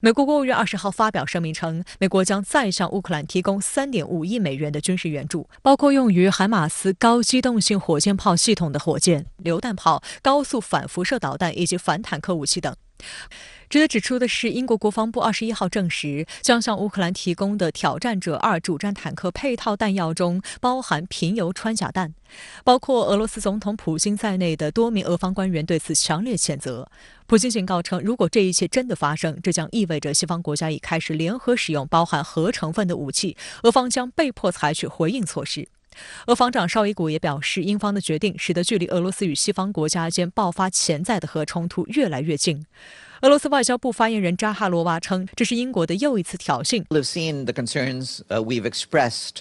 美国国务院20号发表声明称，美国将再向乌克兰提供3.5亿美元的军事援助，包括用于海马斯高机动性火箭炮系统的火箭、榴弹炮、高速反辐射导弹以及反坦克武器等。值得指出的是，英国国防部21号证实，将向乌克兰提供的挑战者2主战坦克配套弹药中包含贫铀穿甲弹。包括俄罗斯总统普京在内的多名俄方官员对此强烈谴责。普京警告称，如果这一切真的发生，这将意味着西方国家已开始联合使用包含核成分的武器，俄方将被迫采取回应措施。俄防长绍伊古也表示，英方的决定使得距离俄罗斯与西方国家间爆发潜在的核冲突越来越近。俄罗斯外交部发言人扎哈罗娃称，这是英国的又一次挑衅。We've seen the concerns we've expressed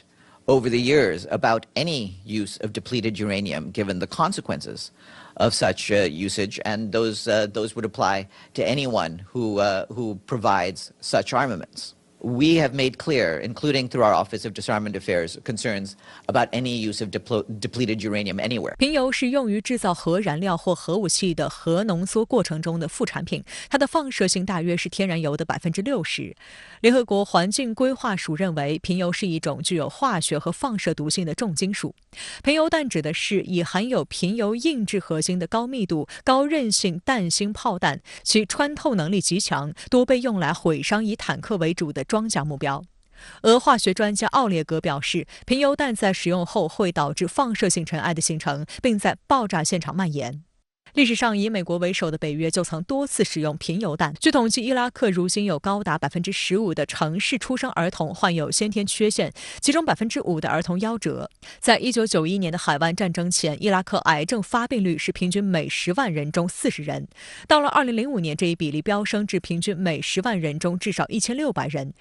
over the years about any use of depleted uranium, given the consequences of such usage, and those would apply to anyone who provides such armaments. We have made clear, including through our Office of Disarmament Affairs, concerns about any use of depleted uranium anywhere. 贫铀是用于制造核燃料或核武器的核浓缩过程中的副产品，它的放射性大约是天然油的60%。联合国环境规划署认为，贫铀是一种具有化学和放射毒性的重金属。贫铀弹指的是以含有贫铀硬质核心的高密度、高韧性弹芯炮弹，其穿透能力极强，多被用来毁伤以坦克为主的装甲目标。俄化学专家奥列格表示，贫铀弹在使用后会导致放射性尘埃的形成，并在爆炸现场蔓延。历史上以美国为首的北约就曾多次使用贫铀弹。据统计，伊拉克如今有高达15%的城市出生儿童患有先天缺陷，其中5%的儿童夭折。在1991年的海湾战争前，伊拉克癌症发病率是平均每10万人中40人。到了2005年，这一比例飙升至平均每10万人中至少1600人。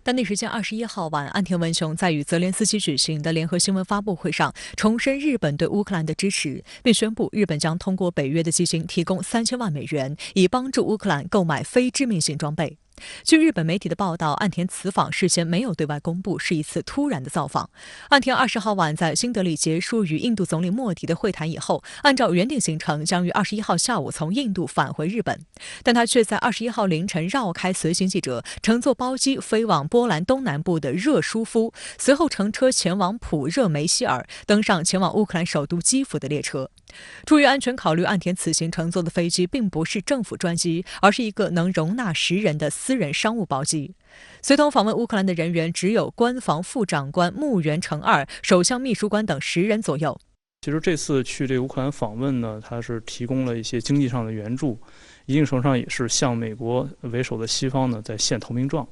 当地时间21号晚，岸田文雄在与泽连斯基举行的联合新闻发布会上重申日本对乌克兰的支持，并宣布日本将通过北约的基金提供3000万美元，以帮助乌克兰购买非致命性装备。据日本媒体的报道，岸田此访事先没有对外公布，是一次突然的造访。岸田20号晚在新德里结束与印度总理莫迪的会谈以后，按照原定行程将于21号下午从印度返回日本，但他却在21号凌晨绕开随行记者，乘坐包机飞往波兰东南部的热舒夫，随后乘车前往普热梅希尔，登上前往乌克兰首都基辅的列车。出于安全考虑，岸田此行乘坐的飞机并不是政府专机，而是一个能容纳10人的私人商务包机。随同访问乌克兰的人员只有官房副长官木原诚二、首相秘书官等10人左右。其实这次去这个乌克兰访问呢，它是提供了一些经济上的援助，一定程度上也是向美国为首的西方呢在献投名状。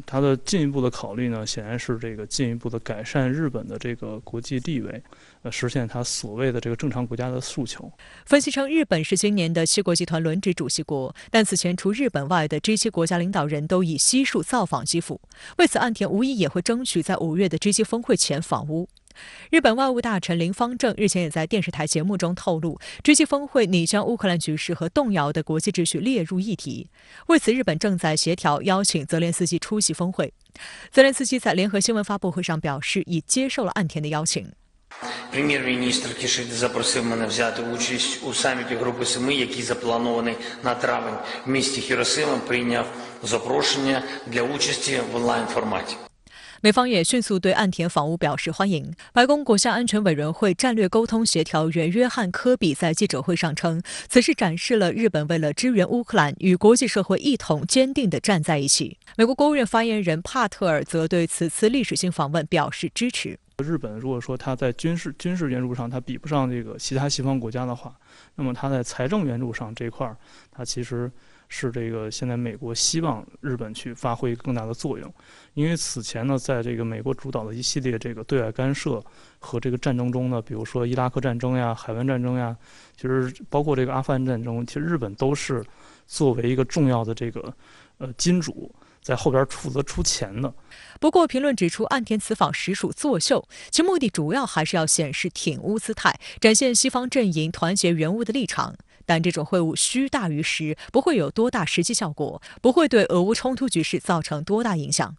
它的进一步的考虑呢，显然是这个进一步的改善日本的这个国际地位，实现它所谓的这个正常国家的诉求。分析称，日本是今年的7国集团轮值主席国，但此前除日本外的G7国家领导人都以悉数造访基辅，为此岸田无疑也会争取在5月的G7峰会前访乌。日本外务大臣林芳正日前也在电视台节目中透露，G7峰会拟将乌克兰局势和动摇的国际秩序列入议题。为此，日本正在协调邀请泽连斯基出席峰会。泽连斯基在联合新闻发布会上表示，已接受了岸田的邀请。Прем'єр-міністр Кішида запросив мене взяти участь у саміті Групи Семи, який запланований на травень в місті Хіросима, прийняв запрошення для участі в онлайн-форматі。美方也迅速对岸田访乌表示欢迎。白宫国家安全委员会战略沟通协调员约翰·科比在记者会上称，此事展示了日本为了支援乌克兰，与国际社会一同坚定地站在一起。美国国务院发言人帕特尔则对此次历史性访问表示支持。日本如果说它在军事援助上它比不上这个其他西方国家的话，那么它在财政援助上这块它其实是这个现在美国希望日本去发挥更大的作用。因为此前呢，在这个美国主导的一系列这个对外干涉和这个战争中呢，比如说伊拉克战争呀、海湾战争呀，其实包括这个阿富汗战争，其实日本都是作为一个重要的这个金主在后边负责出钱的。不过，评论指出，岸田此访实属作秀，其目的主要还是要显示挺乌姿态，展现西方阵营团结援乌的立场。但这种会晤虚大于实，不会有多大实际效果，不会对俄乌冲突局势造成多大影响。